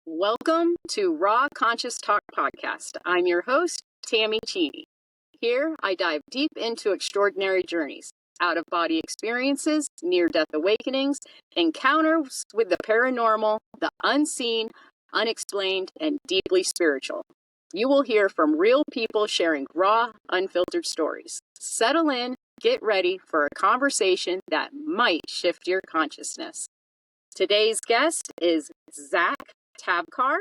Welcome to Raw Conscious Talk Podcast. I'm your host, Tammy Cheney. Here, I dive deep into extraordinary journeys, out-of-body experiences, near-death awakenings, encounters with the paranormal, the unseen, unexplained, and deeply spiritual. You will hear from real people sharing raw, unfiltered stories. Settle in, get ready for a conversation that might shift your consciousness. Today's guest is Zach Tavcar.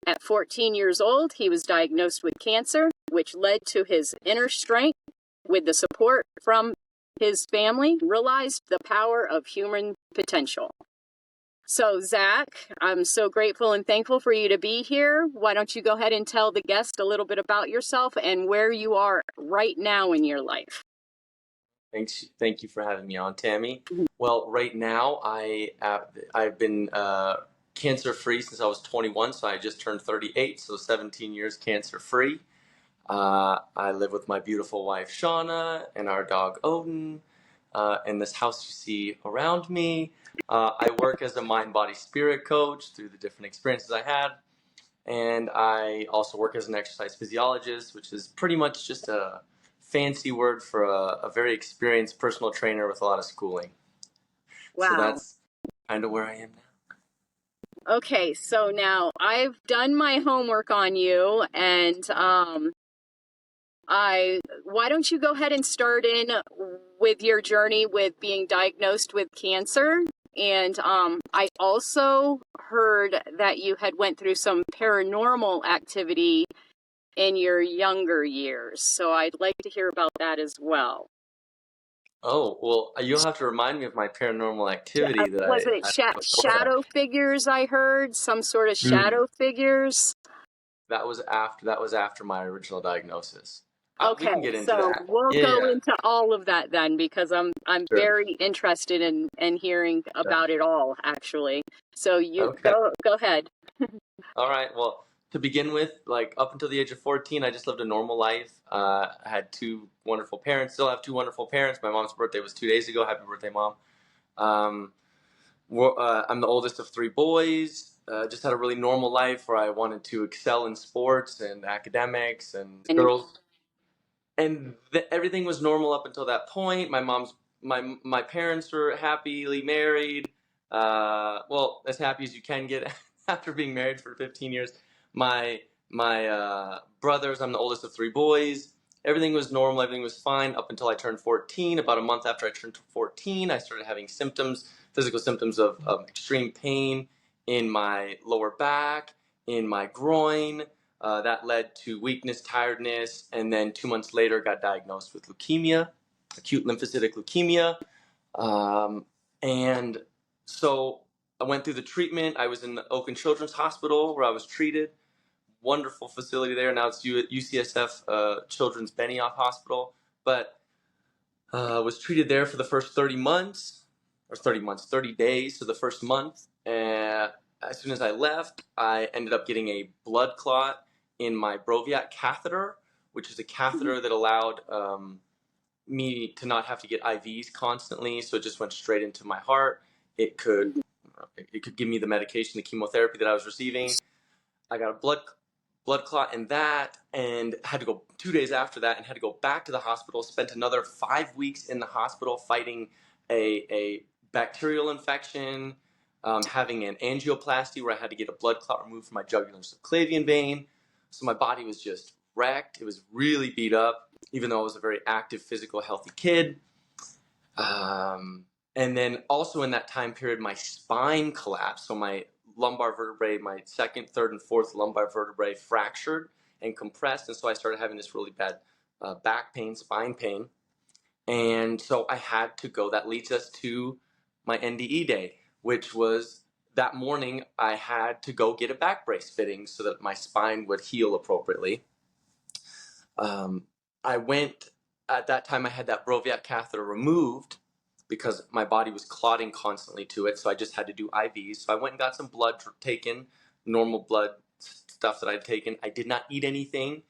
At 14 years old, he was diagnosed with cancer, which led to his inner strength. With the support from his family, realized the power of human potential. So, Zach, I'm so grateful and thankful for you to be here. Why don't you go ahead and tell the guest a little bit about yourself and where you are right now in your life? Thank you for having me on, Tammy. Well, right now I've been cancer-free since I was 21, so I just turned 38, so 17 years cancer-free. I live with my beautiful wife, Shauna, and our dog, Odin, in this house you see around me. I work as a mind-body-spirit coach through the different experiences I had, and I also work as an exercise physiologist, which is pretty much just a fancy word for a very experienced personal trainer with a lot of schooling. Wow. So that's kind of where I am now. Okay, so now I've done my homework on you, and why don't you go ahead and start in with your journey with being diagnosed with cancer? And I also heard that you had went through some paranormal activity in your younger years, so I'd like to hear about that as well. Oh, well, you'll have to remind me of my paranormal activity that was it shadow figures? I heard some sort of shadow figures. That was after my original diagnosis. Okay, we can get into so that. We'll go into all of that then, because I'm sure. Very interested in hearing about it all, actually. So you go ahead. All right. Well, to begin with, like up until the age of 14, I just lived a normal life. I had two wonderful parents. Still have two wonderful parents. My mom's birthday was 2 days ago. Happy birthday, Mom. I'm the oldest of three boys. Just had a really normal life where I wanted to excel in sports and academics and girls. And everything was normal up until that point. My parents were happily married. Well, as happy as you can get after being married for 15 years. My brothers, I'm the oldest of three boys. Everything was normal. Everything was fine up until I turned 14. About a month after I turned 14, I started having physical symptoms of extreme pain in my lower back, in my groin. That led to weakness, tiredness, and then 2 months later got diagnosed with leukemia, acute lymphocytic leukemia. And so I went through the treatment. I was in the Oakland Children's Hospital where I was treated. Wonderful facility there. Now it's UCSF Children's Benioff Hospital. But was treated there for the first 30 days. So the first month. As soon as I left, I ended up getting a blood clot in my Broviac catheter, which is a catheter that allowed me to not have to get IVs constantly. So it just went straight into my heart. It could give me the medication, the chemotherapy that I was receiving. I got a blood clot in that, and had to go 2 days after that, and had to go back to the hospital. Spent another 5 weeks in the hospital fighting a bacterial infection. Having an angioplasty where I had to get a blood clot removed from my jugular subclavian vein. So my body was just wrecked. It was really beat up, even though I was a very active, physical, healthy kid. And then also in that time period, my spine collapsed. So my lumbar vertebrae, my second, third, and fourth lumbar vertebrae fractured and compressed. And so I started having this really bad back pain, spine pain. And so I had to go. That leads us to my NDE day, which was that morning I had to go get a back brace fitting so that my spine would heal appropriately. At that time I had that Broviac catheter removed because my body was clotting constantly to it, so I just had to do IVs. So I went and got some blood taken, normal blood stuff that I'd taken. I did not eat anything.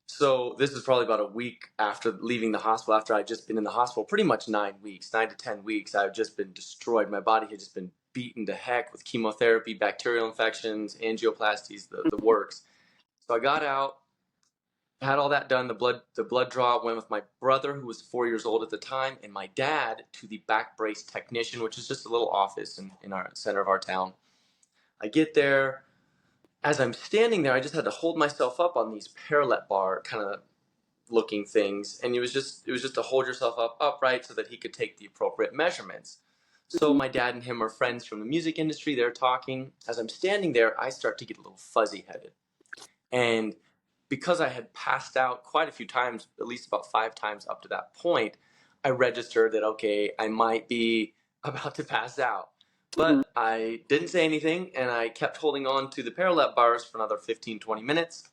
So this is probably about a week after leaving the hospital, after I'd just been in the hospital pretty much 9 to 10 weeks. I've just been destroyed. My body had just been beaten to heck with chemotherapy, bacterial infections, angioplasties, the works. So I got out, had all that done. The blood draw, went with my brother, who was 4 years old at the time, and my dad to the back brace technician, which is just a little office in our center of our town. I get there. As I'm standing there, I just had to hold myself up on these parallel bar kind of looking things, and it was just to hold yourself up upright so that he could take the appropriate measurements. So my dad and him are friends from the music industry. They're talking. As I'm standing there, I start to get a little fuzzy headed, and because I had passed out quite a few times, at least about 5 times up to that point, I registered that, okay, I might be about to pass out. But I didn't say anything, and I kept holding on to the parallel bars for another 15, 20 minutes.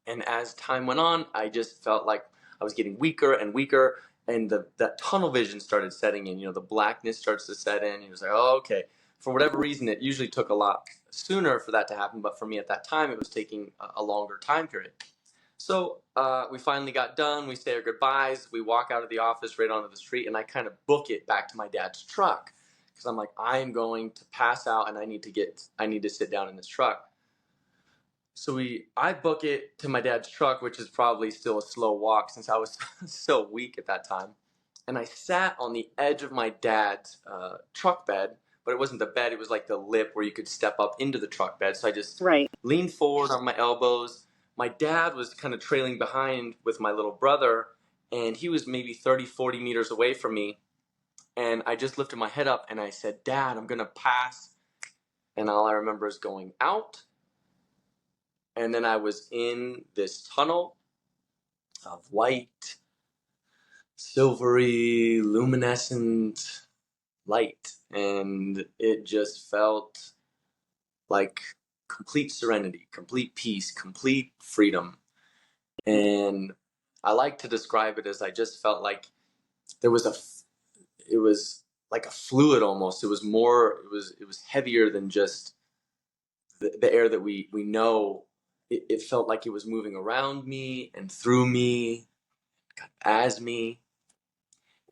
And as time went on, I just felt like I was getting weaker and weaker, and that tunnel vision started setting in. The blackness starts to set in. It was like, oh, okay. For whatever reason, it usually took a lot sooner for that to happen, but for me at that time, it was taking a longer time period. So we finally got done. We say our goodbyes. We walk out of the office right onto the street, and I kind of book it back to my dad's truck because I'm like, I am going to pass out, and I need to sit down in this truck. So I book it to my dad's truck, which is probably still a slow walk since I was so weak at that time. And I sat on the edge of my dad's truck bed, but it wasn't the bed. It was like the lip where you could step up into the truck bed. So I just leaned forward on my elbows. My dad was kind of trailing behind with my little brother, and he was maybe 30, 40 meters away from me. And I just lifted my head up and I said, Dad, I'm going to pass. And all I remember is going out. And then I was in this tunnel of white, silvery, luminescent light. And it just felt like complete serenity, complete peace, complete freedom. And I like to describe it as I just felt like it was like a fluid almost. It was heavier than just the air that we know. It felt like it was moving around me and through me, as me,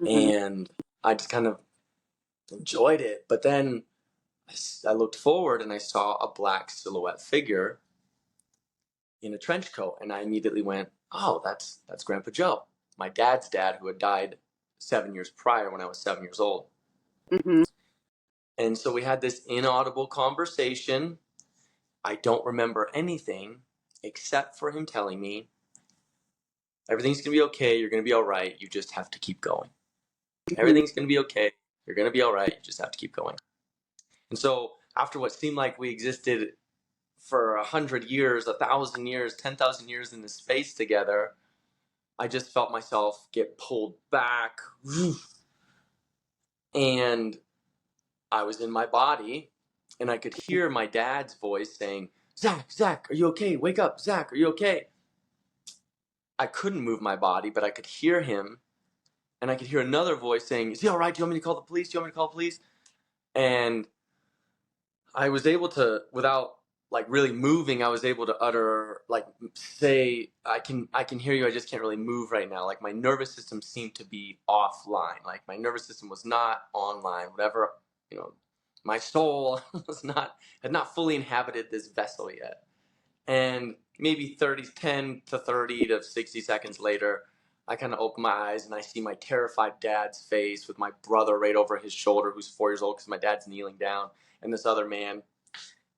and I just kind of enjoyed it. But then I looked forward and I saw a black silhouette figure in a trench coat, and I immediately went, "Oh, that's Grandpa Joe, my dad's dad, who had died 7 years prior when I was 7 years old." And so we had this inaudible conversation. I don't remember anything except for him telling me, everything's going to be okay. You're going to be all right. You just have to keep going. Everything's going to be okay. You're going to be all right. You just have to keep going. And so after what seemed like we existed for 100 years, 1,000 years, 10,000 years in this space together, I just felt myself get pulled back. And I was in my body, and I could hear my dad's voice saying, Zach, are you okay? Wake up, Zach, are you okay? I couldn't move my body, but I could hear him, and I could hear another voice saying, is he all right? Do you want me to call the police? Do you want me to call the police? And I was able to, without like really moving, I was able to utter, like, say, I can hear you, I just can't really move right now. Like, my nervous system seemed to be offline. Like, my nervous system was not online. Whatever, my soul had not fully inhabited this vessel yet. And maybe 10 to 30 to 60 seconds later, I kind of open my eyes and I see my terrified dad's face with my brother right over his shoulder, who's 4 years old because my dad's kneeling down, and this other man.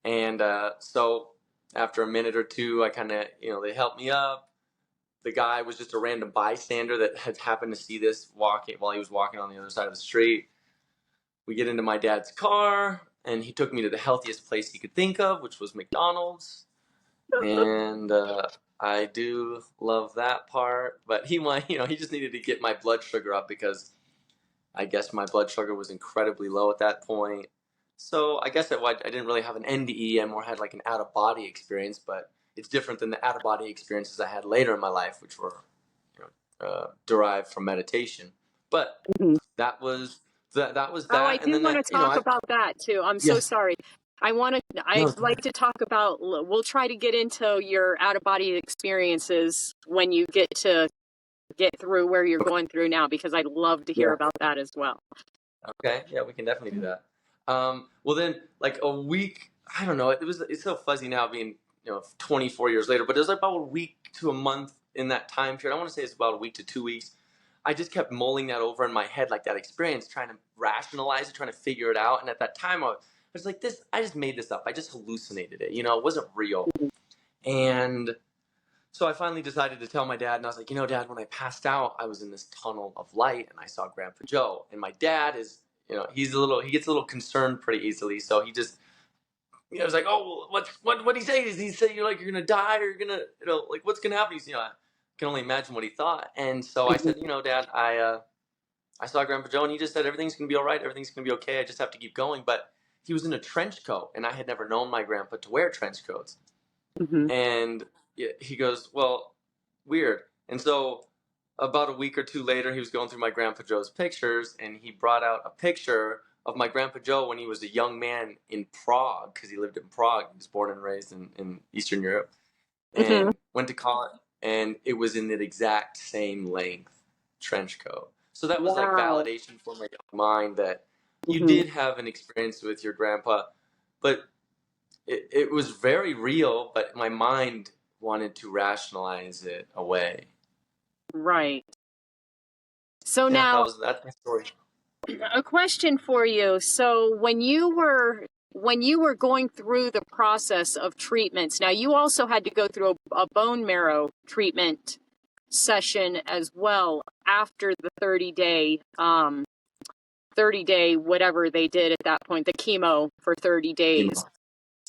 And so after a minute or two, I kind of, they helped me up. The guy was just a random bystander that had happened to see this walking while he was walking on the other side of the street. We get into my dad's car, and he took me to the healthiest place he could think of, which was McDonald's. And I do love that part. But he just needed to get my blood sugar up because I guess my blood sugar was incredibly low at that point. So I guess I didn't really have an NDE. I more had like an out-of-body experience, but it's different than the out-of-body experiences I had later in my life, which were derived from meditation. But that was that. Oh, I do want to talk about that too. I'm so sorry. I'd like to talk about, we'll try to get into your out-of-body experiences when you get through where you're going through now, because I'd love to hear about that as well. Okay, yeah, we can definitely do that. Well, then, like a week, I don't know. It's so fuzzy now, being 24 years later. But it was like about a week to a month in that time period. I want to say it's about a week to 2 weeks. I just kept mulling that over in my head, like that experience, trying to rationalize it, trying to figure it out. And at that time, I was like, this. I just made this up. I just hallucinated it. It wasn't real. And so I finally decided to tell my dad, and I was like, Dad, when I passed out, I was in this tunnel of light, and I saw Grandpa Joe. And my dad is, he gets a little concerned pretty easily, so he just, was like, oh, what did he say? Did he say you're gonna die, or you're gonna, like what's gonna happen? He's, I can only imagine what he thought. And so I said, Dad, I saw Grandpa Joe, and he just said everything's gonna be all right, everything's gonna be okay. I just have to keep going. But he was in a trench coat, and I had never known my grandpa to wear trench coats. Mm-hmm. And he goes, well, weird. And so about a week or two later, he was going through my Grandpa Joe's pictures, and he brought out a picture of my Grandpa Joe when he was a young man in Prague, because he lived in Prague. He was born and raised in Eastern Europe, and went to college, and it was in that exact same length trench coat. So that was like validation for my young mind that you did have an experience with your grandpa, but it was very real, but my mind wanted to rationalize it away. Right. So now, that's my story. A question for you. So when you were going through the process of treatments, now you also had to go through a bone marrow treatment session as well after the 30-day whatever they did at that point, the chemo for 30 days.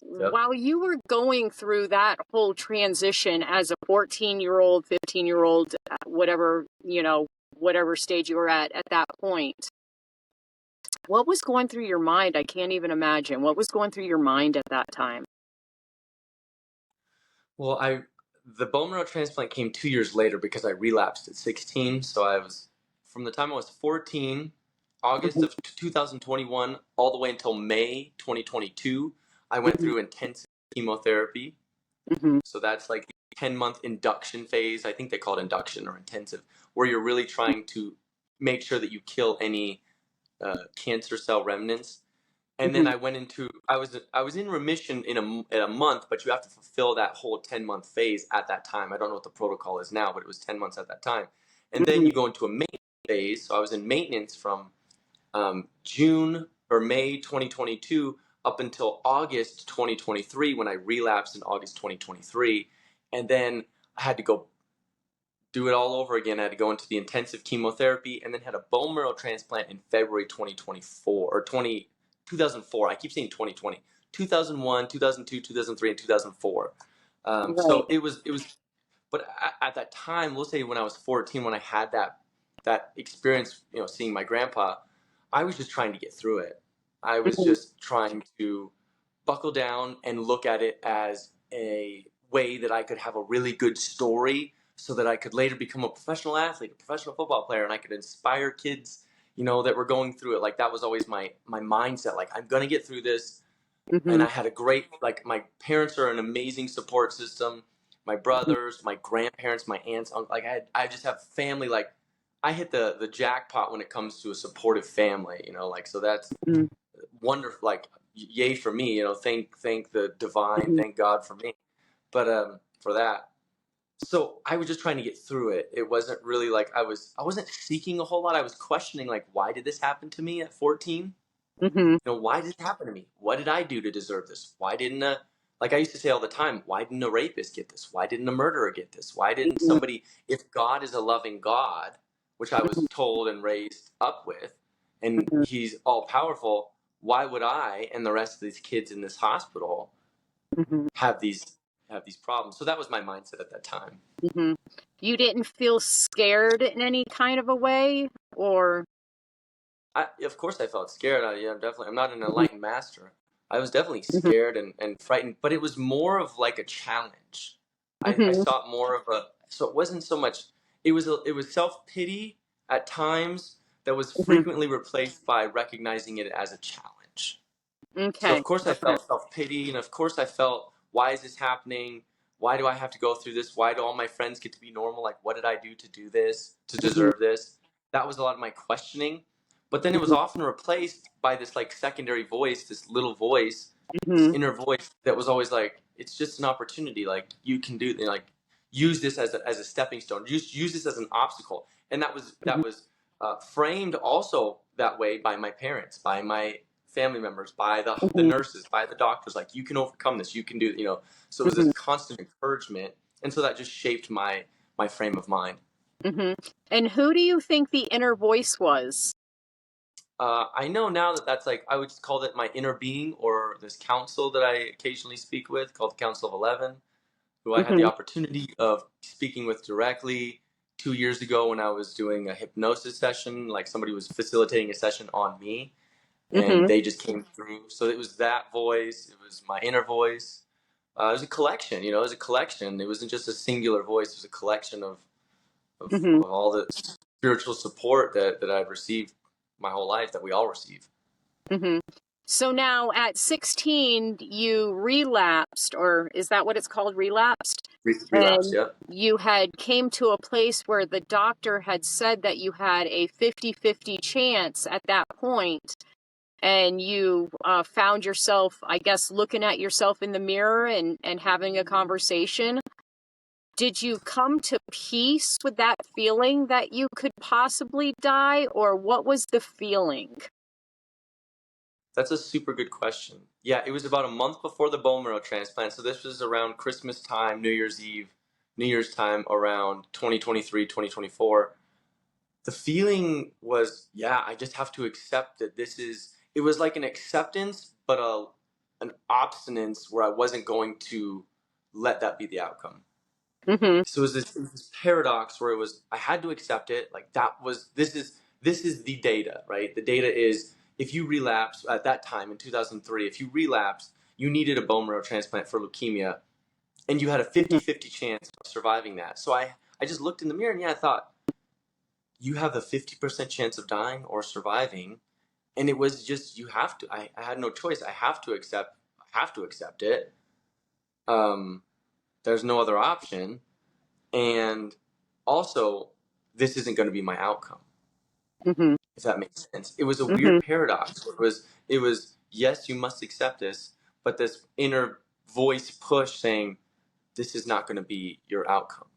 Yep. While you were going through that whole transition as a 14-year-old, 15-year-old, whatever stage you were at that point, what was going through your mind? I can't even imagine. What was going through your mind at that time? Well, the bone marrow transplant came 2 years later because I relapsed at 16. So from the time I was 14, August of 2021, all the way until May 2022, I went through intensive chemotherapy. So that's like the 10-month induction phase. I think they call it induction or intensive, where you're really trying to make sure that you kill any cancer cell remnants. And then I was in remission in a month, but you have to fulfill that whole 10-month phase at that time. I don't know what the protocol is now, but it was 10 months at that time. And then you go into a maintenance phase. So I was in maintenance from June or May 2022 up until August 2023, when I relapsed in August 2023. And then I had to go do it all over again. I had to go into the intensive chemotherapy, and then had a bone marrow transplant in February 2024 or 2004. I keep saying 2020. 2001, 2002, 2003, and 2004. Right. So it was. But at that time, let's say when I was 14, when I had that experience, seeing my grandpa, I was just trying to get through it. I was just trying to buckle down and look at it as a way that I could have a really good story, so that I could later become a professional athlete, a professional football player, and I could inspire kids, that were going through it. Like, that was always my mindset. Like, I'm going to get through this. And I had a great, like, my parents are an amazing support system. My brothers, my grandparents, my aunts, like I just have family. Like, I hit the jackpot when it comes to a supportive family, like, so that's wonderful. Like, yay for me, thank the divine, thank God for me. But for that. So I was just trying to get through it. It wasn't really like I wasn't seeking a whole lot. I was questioning, like, why did this happen to me at 14? Why did it happen to me? What did I do to deserve this? Why didn't like I used to say all the time, why didn't a rapist get this? Why didn't a murderer get this? Why didn't somebody, if God is a loving God, which I was told and raised up with, and he's all powerful, why would I and the rest of these kids in this hospital have these problems? So that was my mindset at that time. You didn't feel scared in any kind of a way, or? Of course I felt scared. I'm not an enlightened master. I was definitely scared and frightened, but it was more of like a challenge. I saw it more of so it wasn't so much, it was self-pity at times that was frequently replaced by recognizing it as a challenge. Okay. So of course I felt self-pity, and of course I felt, why is this happening? Why do I have to go through this? Why do all my friends get to be normal? Like, what did I do to do this, to deserve this? That was a lot of my questioning. But then it was often replaced by this like secondary voice, this little voice, this Mhm. inner voice that was always like, it's just an opportunity. Like you can do, like use this as a stepping stone. Use this as an obstacle. And that Mhm. was framed also that way by my parents, by my family members, by the Mhm. nurses, by the doctors. Like you can overcome this. You can do, So it was this Mhm. constant encouragement, and so that just shaped my frame of mind. Mhm. And who do you think the inner voice was? I know now that that's like, I would just call it my inner being, or this council that I occasionally speak with called the Council of 11, who I had the Mhm. opportunity of speaking with directly 2 years ago when I was doing a hypnosis session. Like somebody was facilitating a session on me and Mhm. they just came through. So it was that voice, it was my inner voice. It was a collection, it was a collection. It wasn't just a singular voice, it was a collection Mhm. of all the spiritual support that I've received my whole life, that we all receive. Mhm. So now at 16, you relapsed, or is that what it's called, relapsed? Relapse, And yeah. you had came to a place where the doctor had said that you had a 50-50 chance at that point, and you found yourself, I guess, looking at yourself in the mirror and having a conversation. Did you come to peace with that feeling that you could possibly die, or what was the feeling? That's a super good question. Yeah, it was about a month before the bone marrow transplant. So this was around Christmas time, New Year's Eve, New Year's time, around 2023, 2024. The feeling was, yeah, I just have to accept that it was like an acceptance, but an obstinance where I wasn't going to let that be the outcome. Mm-hmm. So it was this paradox where I had to accept it. Like this is the data, right? The data is, if you relapse at that time in 2003, if you relapse, you needed a bone marrow transplant for leukemia, and you had a Mm-hmm. 50-50 chance of surviving that. So I just looked in the mirror and I thought, you have a 50% chance of dying or surviving. And it was just, you have to, I had no choice. I have to accept it. Um, there's no other option. And also, this isn't going to be my outcome, Mm-hmm. if that makes sense. It was a Mm-hmm. weird paradox. It was yes, you must accept this, but this inner voice push saying this is not going to be your outcome.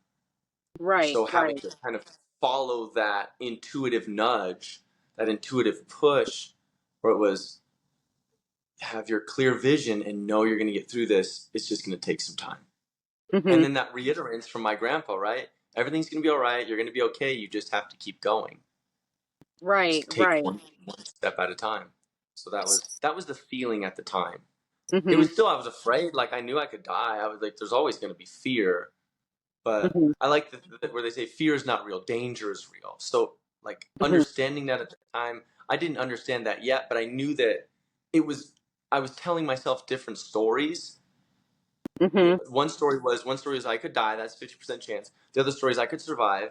Right, So having right. to kind of follow that intuitive nudge, that intuitive push, where it was, have your clear vision and know you're going to get through this. It's just going to take some time. Mm-hmm. And then that reiterates from my grandpa, right? Everything's going to be all right. You're going to be okay. You just have to keep going. Right, Just take right. one step at a time. So that was the feeling at the time. It Mm-hmm. was still, I was afraid. Like I knew I could die. I was like, there's always going to be fear, but Mm-hmm. I like where they say fear is not real, danger is real. So like Mm-hmm. understanding that at the time, I didn't understand that yet, but I knew that it was. I was telling myself different stories. Mm-hmm. One story was I could die. That's 50% chance. The other story is I could survive.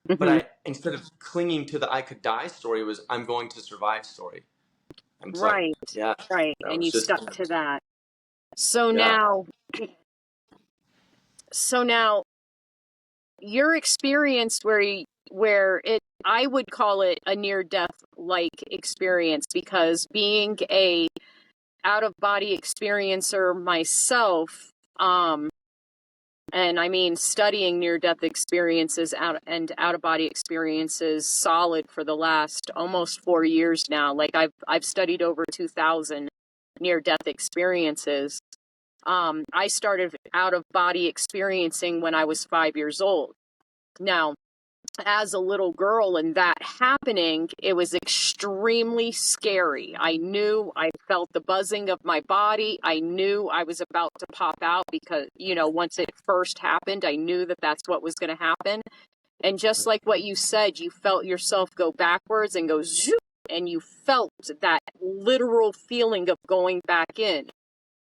But Mm-hmm. I, instead of clinging to the I could die story, was I'm going to survive story. And it's like, Right, yeah, right. that And was you just, stuck to that. So yeah. now, so now your experience where it, I would call it a near death like experience, because being a out of body experiencer myself, and I mean studying near death experiences out of body experiences solid for the last almost 4 years now. Like I've studied over 2,000 near death experiences. I started out of body experiencing when I was 5 years old. Now, as a little girl and that happening, it was extremely scary. I felt the buzzing of my body. I knew I was about to pop out because, once it first happened, I knew that that's what was going to happen. And just like what you said, you felt yourself go backwards and go zoop, and you felt that literal feeling of going back in.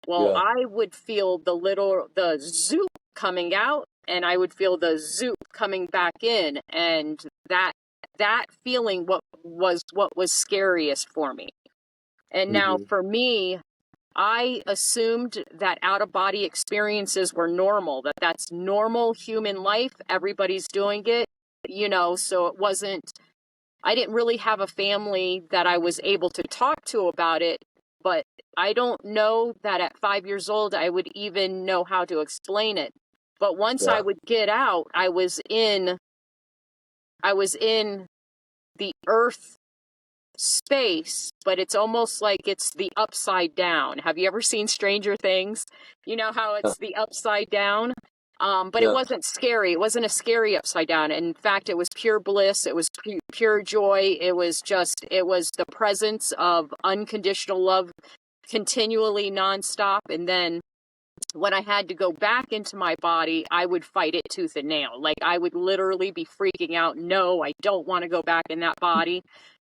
Well, Yeah. I would feel the zoop coming out, and I would feel the zoop coming back in, and that feeling what was scariest for me. And now Mm-hmm. for me, I assumed that out of body experiences were normal, that that's normal human life. Everybody's doing it, so it wasn't I didn't really have a family that I was able to talk to about it, but I don't know that at 5 years old I would even know how to explain it. But once I would get out, I was in the earth space, but it's almost like it's the upside down. Have you ever seen Stranger Things? You know how it's the upside down? But it wasn't scary. It wasn't a scary upside down. In fact, it was pure bliss. It was pure joy. It was the presence of unconditional love continually nonstop. And then when I had to go back into my body, I would fight it tooth and nail. Like I would literally be freaking out. No, I don't want to go back in that body.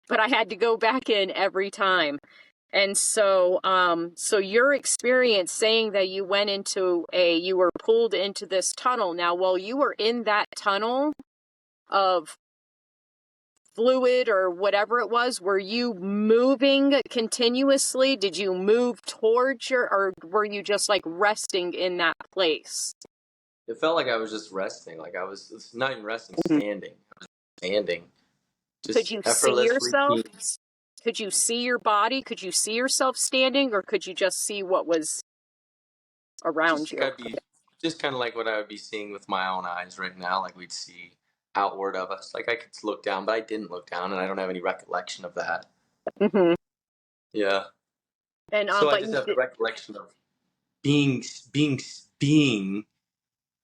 But I had to go back in every time. And so, so your experience saying that you you were pulled into this tunnel. Now, while you were in that tunnel of fluid or whatever it was, were you moving continuously? Did you move towards or were you just like resting in that place? It felt like I was just resting. Like it's not even resting, standing. I was standing. Could Just you see effortlessly. yourself? Could you see your body? Could you see yourself standing, or could you just see what was around you? Just kind of like what I would be seeing with my own eyes right now, like we'd see outward of us. Like I could look down, but I didn't look down, and I don't have any recollection of that. Mm-hmm. Yeah. And So I but just have the recollection of being,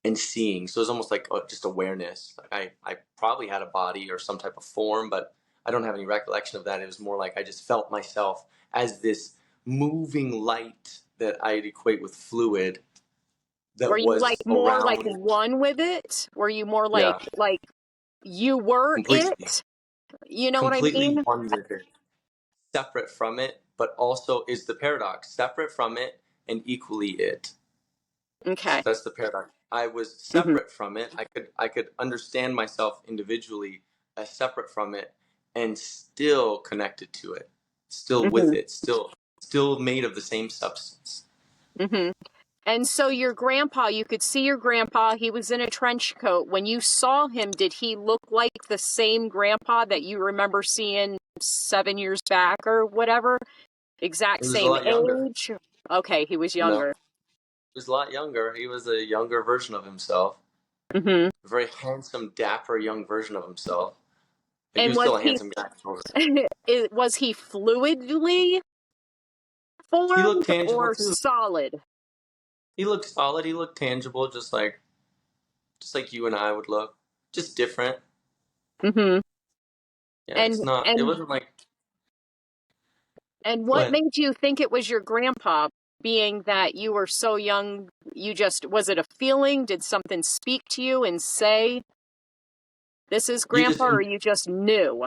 and seeing. So it's almost like just awareness. Like I probably had a body or some type of form, but I don't have any recollection of that. It was more like I just felt myself as this moving light that I'd equate with fluid that were you was like more like around. one with it? Were you more Yeah, like you were completely. it? You know what I Completely mean? one with it, separate from it, but also is the paradox, separate from it and equally it. So Okay. that's the paradox. I was Mm-hmm. separate from it. I could understand myself individually as separate from it and still connected to it, still with Mm-hmm. it, still made of the same substance. Mm-hmm. And so your grandpa, you could see your grandpa, he was in a trench coat. When you saw him, did he look like the same grandpa that you remember seeing 7 years back or whatever? Exact He was a same lot younger. age? Okay, he was No, younger. he was a lot younger. He was a younger version of himself. Mm-hmm. A very handsome, dapper, young version of himself. Like he And was still a handsome guy. was he fluidly He looked formed tangible or too. solid? He looked solid. He looked tangible, just like you and I would look, just different. Mm-hmm. Yeah, And it's not. It and wasn't like. and Go what ahead. made you think it was your grandpa, being that you were so young? Was it a feeling? Did something speak to you and say, this is You just. grandpa, or you just knew?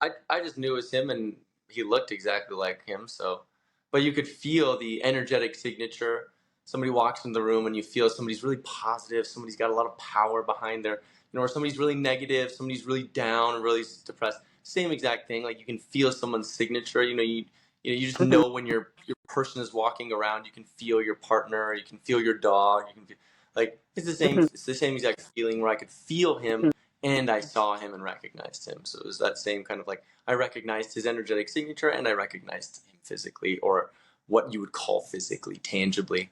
I just knew it was him, and he looked exactly like him. So, but you could feel the energetic signature. Somebody walks in the room, and you feel somebody's really positive. Somebody's got a lot of power behind their, or somebody's really negative. Somebody's really down, really depressed. Same exact thing. Like you can feel someone's signature. You just Mm-hmm. know when your person is walking around. You can feel your partner. You can feel your dog. You can feel like it's the same. Mm-hmm. It's the same exact feeling where I could feel him and I saw him and recognized him. So it was that same kind of like I recognized his energetic signature and I recognized him physically, or what you would call physically, tangibly.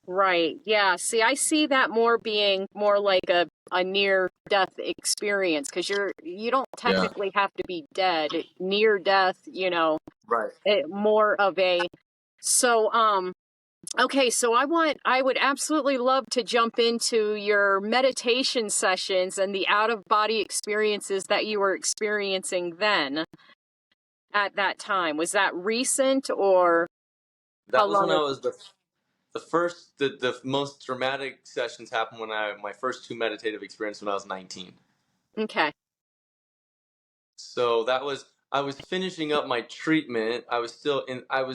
Right. Yeah. See, I see that more being more like a near death experience, because you don't Yeah. technically have to be dead. Near death, Right. more of a so okay, so I would absolutely love to jump into your meditation sessions and the out of body experiences that you were experiencing then at that time. Was that recent or how That was when long? I was the most dramatic sessions happened when my first two meditative experiences when I was 19. Okay. So I was finishing up my treatment. I was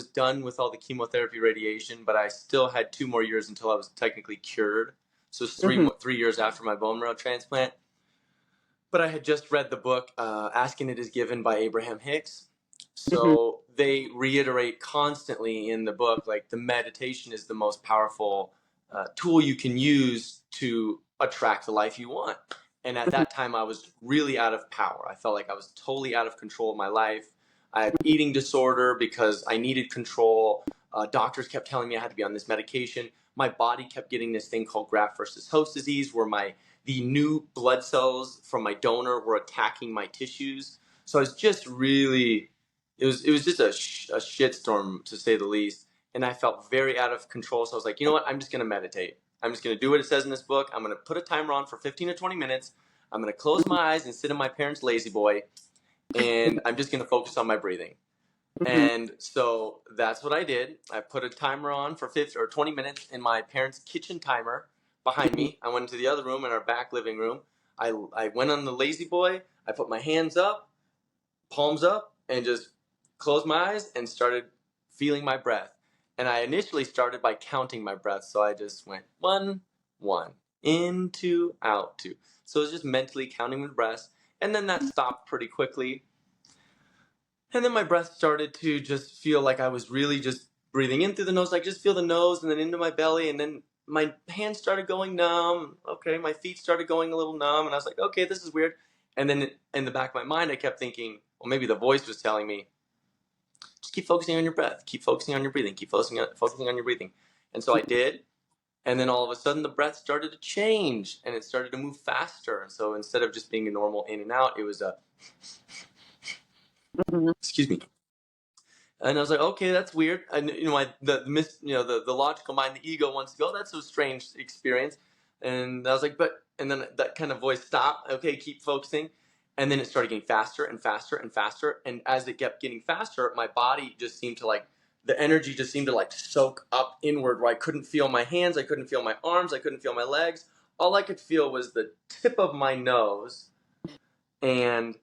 done with all the chemotherapy radiation, but I still had 2 more years until I was technically cured. So it's Mm-hmm. 3 years after my bone marrow transplant. But I had just read the book Asking It Is Given by Abraham Hicks. Mm-hmm. So they reiterate constantly in the book, like the meditation is the most powerful tool you can use to attract the life you want. And at that time, I was really out of power. I felt like I was totally out of control of my life. I had eating disorder because I needed control. Doctors kept telling me I had to be on this medication. My body kept getting this thing called graft versus host disease, where the new blood cells from my donor were attacking my tissues. So I was just really, it was just a shitstorm, to say the least. And I felt very out of control. So I was like, you know what? I'm just going to meditate. I'm just going to do what it says in this book. I'm going to put a timer on for 15 to 20 minutes. I'm going to close my eyes and sit in my parents' lazy boy, and I'm just going to focus on my breathing. And so that's what I did. I put a timer on for 15 or 20 minutes in my parents' kitchen timer behind me. I went into the other room, in our back living room. I went on the lazy boy. I put my hands up, palms up, and just closed my eyes and started feeling my breath. And I initially started by counting my breath. So I just went 1, 1, in, 2, out, 2. So it was just mentally counting my breaths. And then that stopped pretty quickly. And then my breath started to just feel like I was really just breathing in through the nose. Like just feel the nose and then into my belly. And then my hands started going numb. Okay, my feet started going a little numb. And I was like, okay, this is weird. And then in the back of my mind, I kept thinking, well, maybe the voice was telling me, just keep focusing on your breath. Keep focusing on your breathing. Keep focusing on your breathing. And so I did. And then all of a sudden, the breath started to change. And it started to move faster. So instead of just being a normal in and out, it was a... Excuse me. And I was like, okay, that's weird. And the logical mind, the ego wants to go, that's a strange experience. And I was like, and then that kind of voice stopped. Okay, keep focusing. And then it started getting faster and faster and faster. And as it kept getting faster, my body just seemed to the energy just seemed to soak up inward, where I couldn't feel my hands, I couldn't feel my arms, I couldn't feel my legs. All I could feel was the tip of my nose. And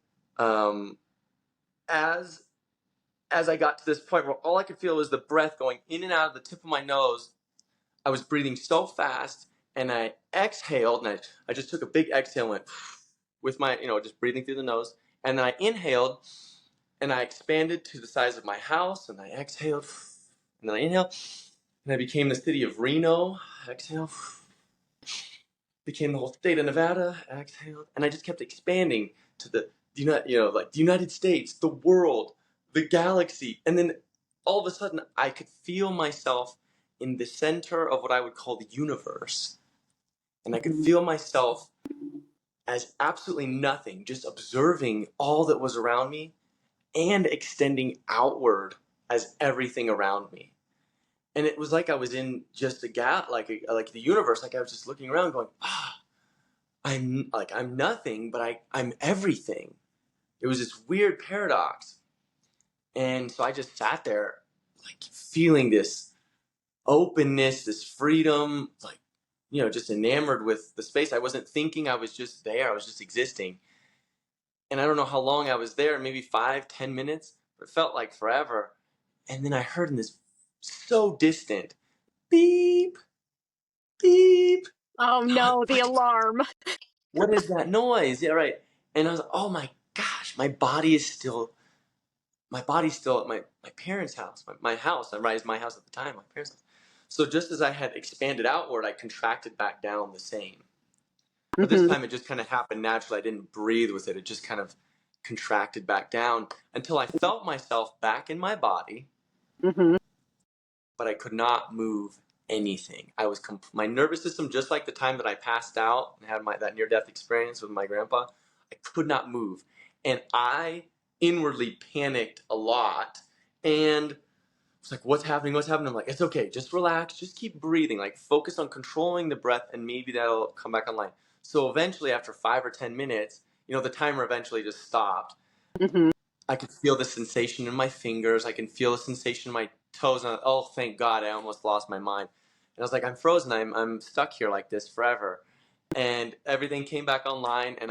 as I got to this point where all I could feel was the breath going in and out of the tip of my nose, I was breathing so fast, and I exhaled, and I just took a big exhale and went with my, just breathing through the nose. And then I inhaled, and I expanded to the size of my house, and I exhaled, and then I inhaled, and I became the city of Reno. Exhale, became the whole state of Nevada. Exhaled, and I just kept expanding to the United States, the world, the galaxy. And then all of a sudden I could feel myself in the center of what I would call the universe. And I could feel myself as absolutely nothing, just observing all that was around me and extending outward as everything around me. And it was like I was in just a gap, like the universe. Like I was just looking around going, I'm nothing, but I'm everything. It was this weird paradox. And so I just sat there, feeling this openness, this freedom, just enamored with the space. I wasn't thinking, I was just there. I was just existing. And I don't know how long I was there, maybe 5-10 minutes, but it felt like forever. And then I heard in this so distant, beep, beep. Oh no, the alarm. What is that noise? Yeah, right. And I was like, oh my gosh, my body's still at my parents' house, my house. I raised my house at the time, my parents' house. So just as I had expanded outward, I contracted back down the same. But this time it just kind of happened naturally. I didn't breathe with it. It just kind of contracted back down until I felt myself back in my body, but I could not move anything. I was my nervous system, just like the time that I passed out and had that near-death experience with my grandpa, I could not move. And I inwardly panicked a lot, and it's like, what's happening? I'm like, it's okay, just relax, just keep breathing, focus on controlling the breath, and maybe that'll come back online. So eventually, after 5 or 10 minutes, the timer eventually just stopped. I could feel the sensation in my fingers, I can feel the sensation in my toes, and oh, thank God, I almost lost my mind. And I was like, I'm frozen, I'm stuck here like this forever. And everything came back online, and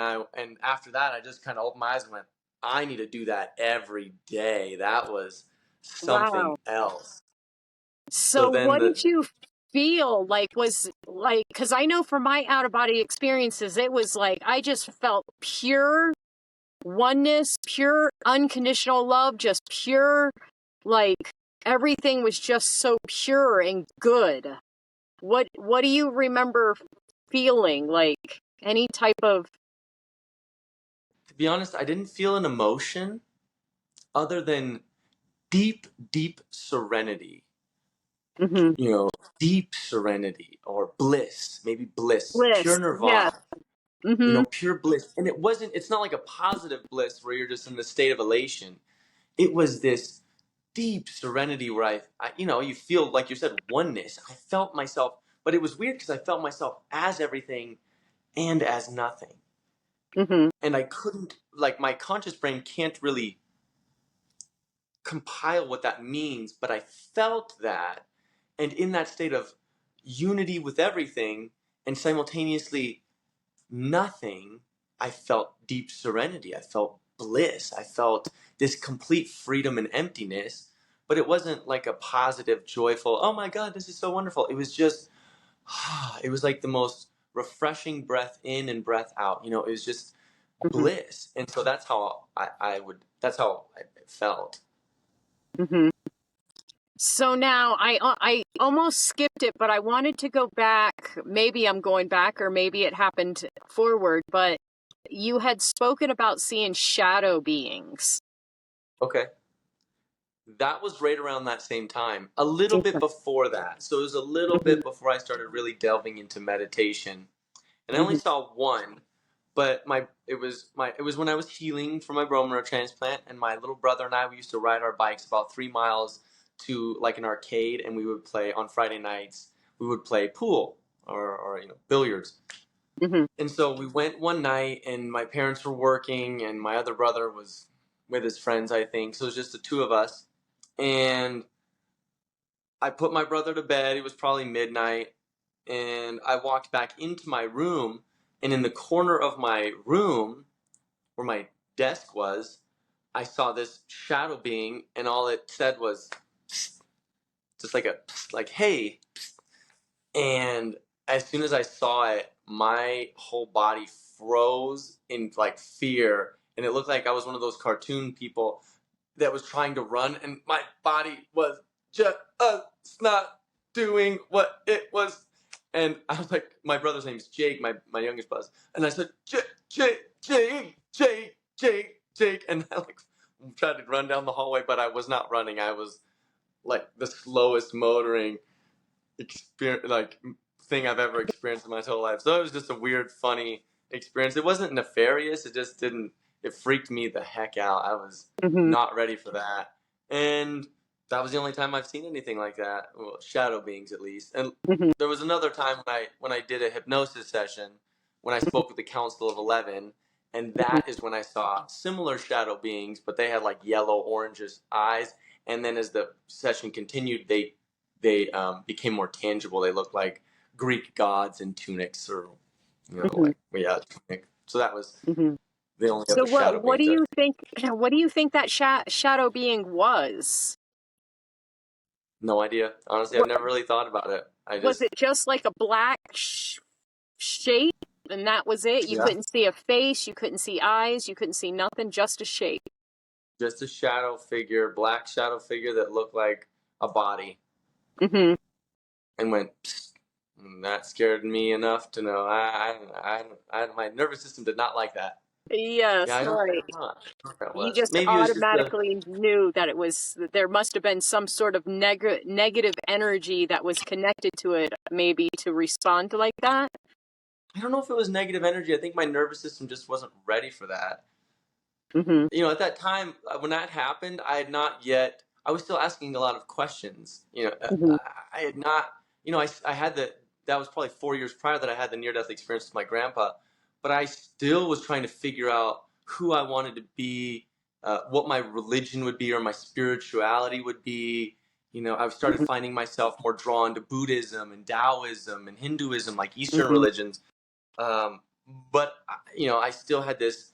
after that, I just kind of opened my eyes and went, I need to do that every day. That was something else. So then what did you feel because I know from my out of body experiences, it was I just felt pure oneness, pure unconditional love, just pure, everything was just so pure and good. What do you remember feeling? Any type of be honest, I didn't feel an emotion other than deep, deep serenity. Mm-hmm. You know, deep serenity or bliss, maybe bliss, pure Bliss. Yeah. nirvana. You Mm-hmm. know, pure bliss. And it's not like a positive bliss where you're just in the state of elation. It was this deep serenity where you feel, like you said, oneness. I felt myself, but it was weird because I felt myself as everything and as nothing. Mm-hmm. And I couldn't, like, my conscious brain can't really compile what that means, but I felt that. And in that state of unity with everything and simultaneously nothing, I felt deep serenity. I felt bliss. I felt this complete freedom and emptiness. But it wasn't like a positive, joyful, oh my God, this is so wonderful. It was just, it was like the most refreshing breath in and breath out. You know, it was just Mm-hmm. bliss. And so that's how that's how I felt. Mm-hmm. So now I almost skipped it, but I wanted to go back. Maybe I'm going back, or maybe it happened forward. But you had spoken about seeing shadow beings. Okay. That was right around that same time, a little bit before that. So it was a little Mm-hmm. bit before I started really delving into meditation. And I only Mm-hmm. saw one, but it was when I was healing from my bone marrow transplant, and my little brother and I, we used to ride our bikes about 3 miles to like an arcade, and we would play on Friday nights. We would play pool or billiards. Mm-hmm. And so we went one night, and my parents were working, and my other brother was with his friends, I think. So it was just the two of us. And I put my brother to bed. It was probably midnight. And I walked back into my room. And in the corner of my room, where my desk was, I saw this shadow being. And all it said was, "Psst," just like like, hey. And as soon as I saw it, my whole body froze in like fear. And it looked like I was one of those cartoon people that was trying to run, and my body was just not doing what it was. And I was like, my brother's name's Jake, my youngest brother. And I said, Jake. And I like tried to run down the hallway, but I was not running. I was like the slowest motoring experience, like thing I've ever experienced in my whole life. So it was just a weird, funny experience. It wasn't nefarious. It just didn't. It freaked me the heck out. I was Mm-hmm. not ready for that, and that was the only time I've seen anything like that. Well, shadow beings, at least. And Mm-hmm. there was another time when I did a hypnosis session when I spoke with the Council of 11. And that is when I saw similar shadow beings, but they had like yellow, orangish eyes. And then as the session continued, they became more tangible. They looked like Greek gods in tunics, or Mm-hmm. tunic. So that was Mm-hmm. the only So other shadow what do beings. you think? What do you think that shadow being was? No idea. Honestly, I've What, never really thought about it. I was just it just like a black shape, and that was it? You yeah, couldn't see a face, you couldn't see eyes, you couldn't see nothing, just a shape. just a shadow figure, black shadow figure that looked like a body, Mm-hmm. and went. Psst. And that scared me enough to know my nervous system did not like that. Yeah, Yes, I don't right. know what that You was. just Maybe it was just a. automatically knew that that there must have been some sort of negative energy that was connected to it, maybe to respond like that. I don't know if it was negative energy. I think my nervous system just wasn't ready for that. Mm-hmm. At that time when that happened, I had not yet. I was still asking a lot of questions. Mm-hmm. I had not. I had that was probably 4 years prior that I had the near death experience with my grandpa, but I still was trying to figure out who I wanted to be, what my religion would be, or my spirituality would be. I started finding myself more drawn to Buddhism and Taoism and Hinduism, like Eastern Mm-hmm. religions. Um, but I still had this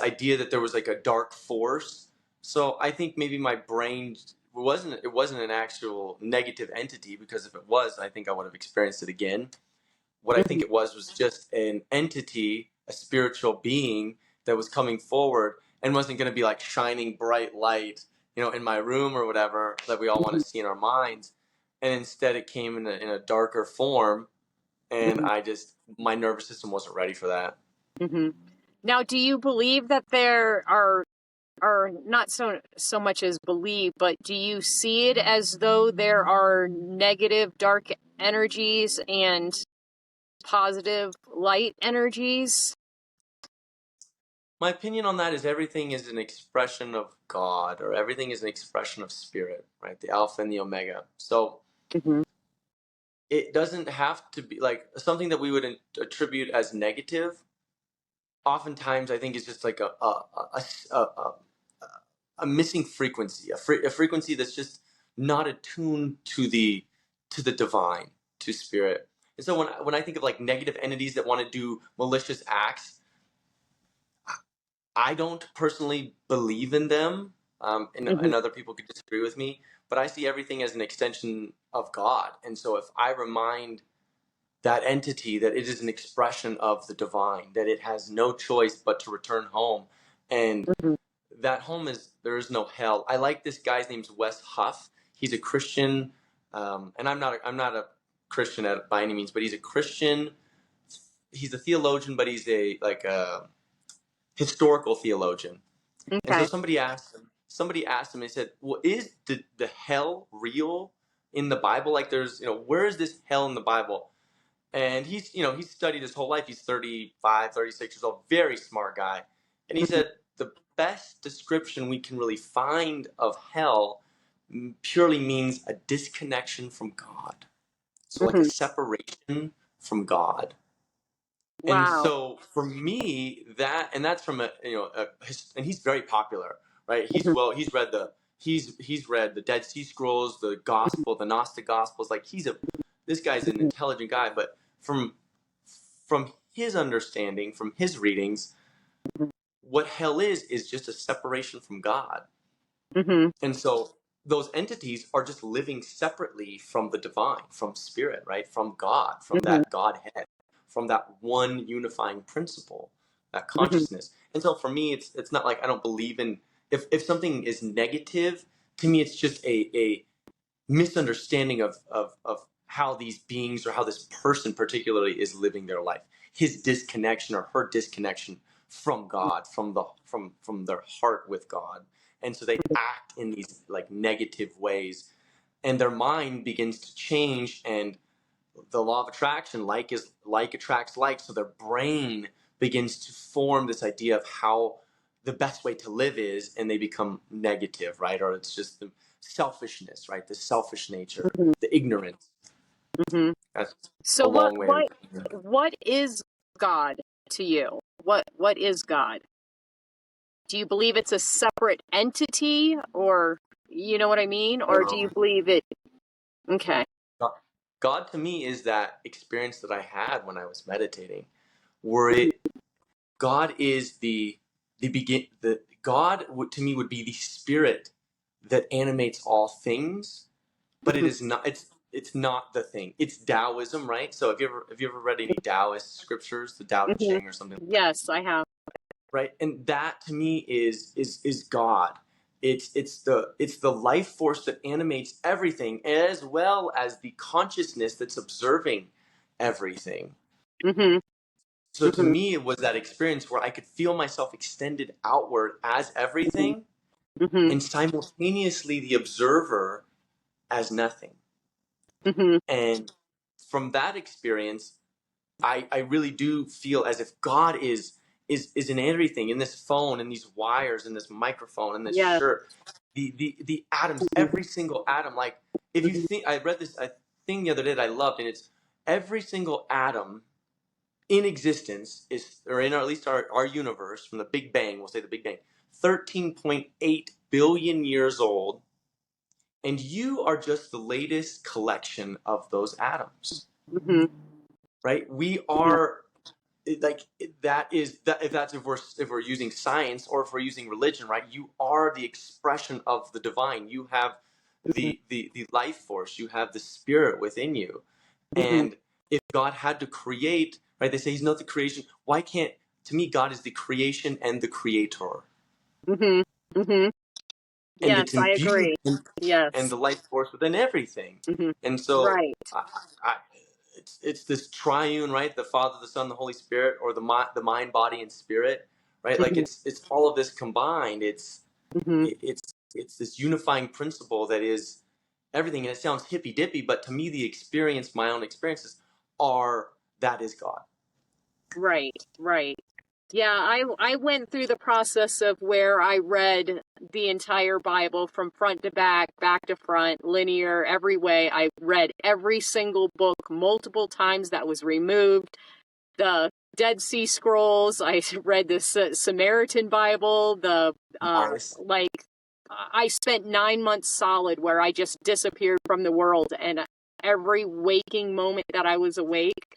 idea that there was like a dark force. So I think maybe my brain it wasn't an actual negative entity, because if it was, I think I would have experienced it again. What I Mm-hmm. think it was just an entity, a spiritual being that was coming forward and wasn't going to be like shining bright light, in my room or whatever that we all want to see in our minds. And instead, it came in a darker form, and my nervous system wasn't ready for that. Mm-hmm. Now, do you believe that there are not so much as believe, but do you see it as though there are negative dark energies and positive light energies? My opinion on that is everything is an expression of God, or everything is an expression of spirit, right? The Alpha and the Omega. So Mm-hmm. it doesn't have to be like something that we would attribute as negative. Oftentimes, I think is just like a missing frequency, a frequency that's just not attuned to the divine, to spirit. And so when I think of like negative entities that want to do malicious acts, I don't personally believe in them, and other people could disagree with me, but I see everything as an extension of God. And so if I remind that entity that it is an expression of the divine, that it has no choice but to return home, and Mm-hmm. that home is, there is no hell. I like this guy's name's Wes Huff. He's a Christian, and I'm not a Christian by any means, but he's a Christian. He's a theologian, but he's a historical theologian. And so Okay. somebody asked him, they said, well, is the hell real in the Bible? Like there's, where is this hell in the Bible? And he's studied his whole life. He's 35, 36 years old, very smart guy. And he said, the best description we can really find of hell purely means a disconnection from God. So like a Mm-hmm. separation from God. And Wow. so for me, that's from and he's very popular, right? He's read the Dead Sea Scrolls, the Gospel, the Gnostic Gospels. Like this guy's an intelligent guy, but from his understanding, from his readings, what hell is just a separation from God. Mm-hmm. And so those entities are just living separately from the divine, from spirit, right? From God, from Mm-hmm. that Godhead, from that one unifying principle, that Mm-hmm. consciousness. And so for me, it's not like I don't believe in, if something is negative, to me it's just a misunderstanding of how these beings or how this person particularly is living their life. His disconnection or her disconnection from God, from their heart with God. And so they act in these like negative ways, and their mind begins to change, and the law of attraction, like attracts like, so their brain begins to form this idea of how the best way to live is, and they become negative, right? Or it's just the selfishness, right? The selfish nature, Mm-hmm. the ignorance. Mm-hmm. That's So a what long way of what what is God to you? What is God? Do you believe it's a separate entity, or you know what I mean? Or do you believe it? Okay. God, God to me is that experience that I had when I was meditating, where God is the God to me would be the spirit that animates all things, but it Mm-hmm. is not. It's not the thing. It's Taoism, right? So have you ever read any Taoist scriptures, the Tao Te Mm-hmm. Ching or something like that, Yes, I have. right? And that to me is God. It's the life force that animates everything, as well as the consciousness that's observing everything. Mm-hmm. So to Mm-hmm. me, it was that experience where I could feel myself extended outward as everything, Mm-hmm. and simultaneously the observer as nothing. Mm-hmm. And from that experience, I really do feel as if God is in everything, in this phone, in these wires, in this microphone, in this Yes. shirt, the atoms, every single atom. Like if you think, I read this a thing the other day that I loved, and it's every single atom in existence is, or in at least our universe, from the Big Bang, we'll say the Big Bang, 13.8 billion years old, and you are just the latest collection of those atoms, Mm-hmm. right? We Yeah. are like that is that if we're using science, or if we're using religion, right? You are the expression of the divine. You have the life force. You have the spirit within you, Mm-hmm. and if God had to create, right? They say He's not the creation. Why can't? To me, God is the creation and the creator, Mm-hmm. Mm-hmm. and Yes, it's I imbued agree. and Yes. the life force within everything. Mm-hmm. And so Right. I, it's this triune, right? The Father, the Son, the Holy Spirit, or the mind, body, and spirit. right? Like it's all of this combined. Mm-hmm. It's this unifying principle that is everything. And it sounds hippy dippy, but to me, my own experiences are that is God. Right, right. Yeah, I went through the process of where I read the entire Bible from front to back to front, linear, every way. I read every single book multiple times that was removed. The Dead Sea Scrolls. I read the Samaritan Bible. Nice. I spent 9 months solid where I just disappeared from the world, and every waking moment that I was awake,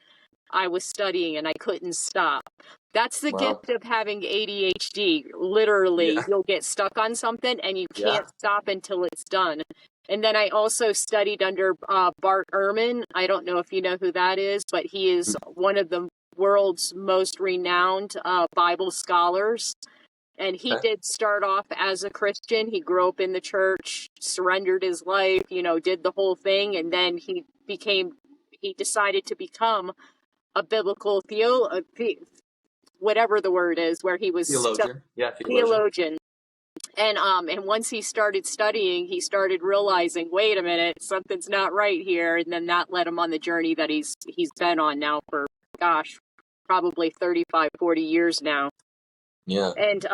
I was studying and I couldn't stop. That's the Wow. gift of having ADHD. Literally, Yeah. you'll get stuck on something and you Yeah. can't stop until it's done. And then I also studied under Bart Ehrman. I don't know if you know who that is, but he is one of the world's most renowned Bible scholars. And he Okay. did start off as a Christian. He grew up in the church, surrendered his life, did the whole thing. And then he decided to become a biblical whatever the word is, where he was Theologian. Yeah, theologian. theologian. And once he started studying, he started realizing, wait a minute, something's not right here. And then that led him on the journey that he's been on now for, gosh, probably 35, 40 years now. Yeah. And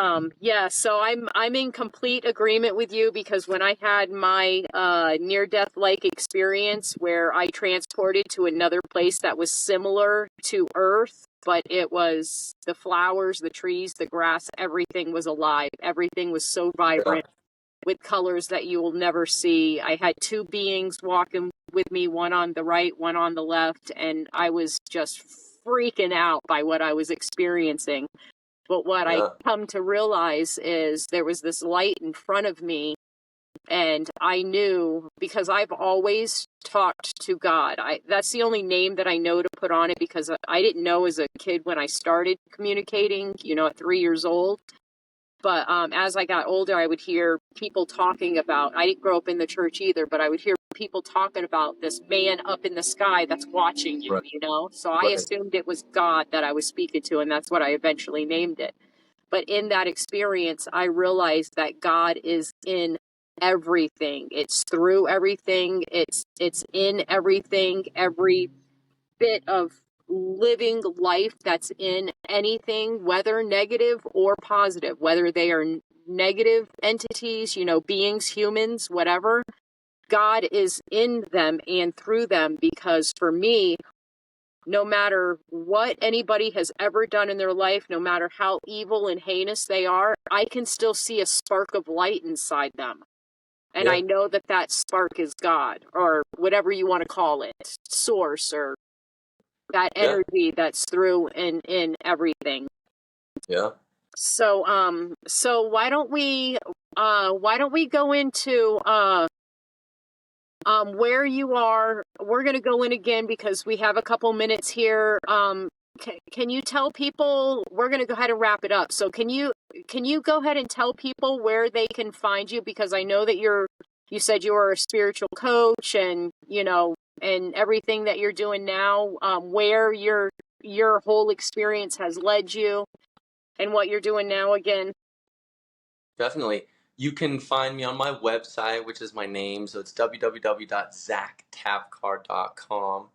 so I'm in complete agreement with you, because when I had my near-death like experience where I transported to another place that was similar to Earth, but it was the flowers, the trees, the grass, everything was alive. Everything was so vibrant with colors that you will never see. I had two beings walking with me, one on the right, one on the left, and I was just freaking out by what I was experiencing. But what I come to realize is there was this light in front of me, and I knew, because I've always talked to God. That's the only name that I know to put on it, because I didn't know as a kid when I started communicating, at 3 years old. But as I got older, I would hear people talking about, I didn't grow up in the church either, but I would hear people talking about this man up in the sky that's watching you, Right. So I assumed it was God that I was speaking to, and that's what I eventually named it. But in that experience, I realized that God is in everything. It's through everything. It's in everything. Every bit of living life that's in anything, whether negative or positive, whether they are negative entities, beings, humans, whatever, God is in them and through them. Because for me, no matter what anybody has ever done in their life, no matter how evil and heinous they are, I can still see a spark of light inside them. And I know that that spark is God, or whatever you want to call it, source, or that energy that's through in everything. Yeah. So why don't we go into where you are? We're going to go in again because we have a couple minutes here. Can you tell people, we're going to go ahead and wrap it up. So can you go ahead and tell people where they can find you? Because I know that you said you were a spiritual coach, and and everything that you're doing now, where your whole experience has led you and what you're doing now again. Definitely. You can find me on my website, which is my name. So it's www.zachtavcar.com.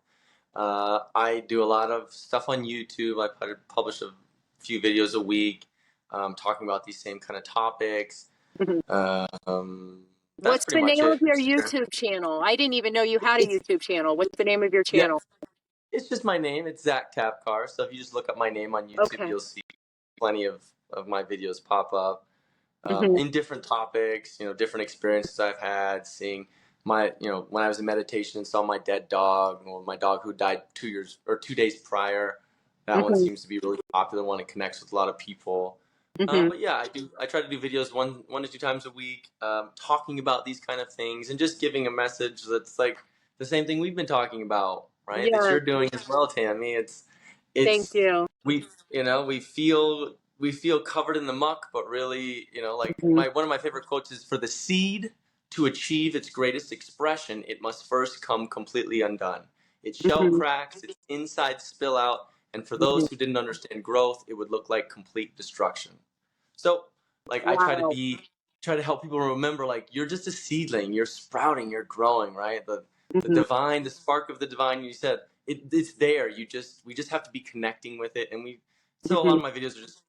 I do a lot of stuff on YouTube. I publish a few videos a week talking about these same kind of topics. That's What's pretty the much name of it. your YouTube channel? I didn't even know you had a YouTube channel. What's the name of your channel? It's just my name. It's Zach Tavcar. So if you just look up my name on YouTube, Okay. you'll see plenty of my videos pop up in different topics, different experiences I've had, seeing my, when I was in meditation and saw my dead dog, or my dog who died 2 days prior. That one seems to be a really popular one. It connects with a lot of people. But yeah, I try to do videos one to two times a week, talking about these kind of things and just giving a message that's like the same thing we've been talking about, right? That you're doing as well, Tammy. Thank It's you. we feel covered in the muck, but really, like one of my favorite quotes is, for the seed to achieve its greatest expression, it must first come completely undone. Its shell cracks, its insides spill out, and for those who didn't understand growth, it would look like complete destruction. So like I Wow. try to help people remember, like, you're just a seedling, you're sprouting, you're growing, right? The Mhm. divine, the spark of the divine, you said it's there. We just have to be connecting with it. And so a lot Mhm. of my videos are just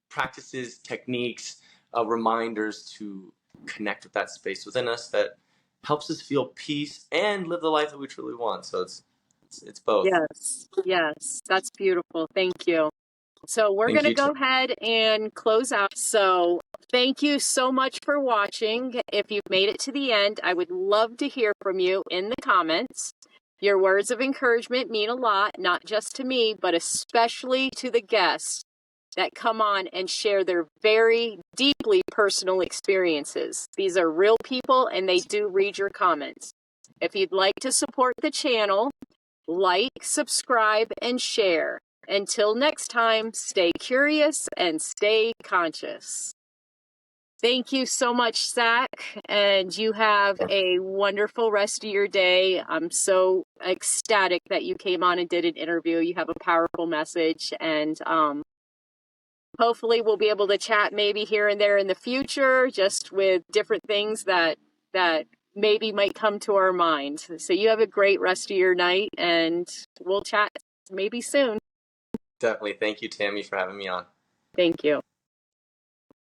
practices, techniques, reminders to connect with that space within us that helps us feel peace and live the life that we truly want. So it's both. Yes, yes, that's beautiful. Thank you. So we're Thank going to you, go Tim. ahead and close out. So thank you so much for watching. If you've made it to the end, I would love to hear from you in the comments. Your words of encouragement mean a lot, not just to me, but especially to the guests that come on and share their very deeply personal experiences. These are real people and they do read your comments. If you'd like to support the channel, like, subscribe, and share. Until next time, stay curious and stay conscious. Thank you so much, Zach, and you have a wonderful rest of your day. I'm so ecstatic that you came on and did an interview. You have a powerful message, and hopefully we'll be able to chat maybe here and there in the future, just with different things that maybe might come to our mind. So you have a great rest of your night, and we'll chat maybe soon. Definitely. Thank you, Tammy, for having me on. Thank you.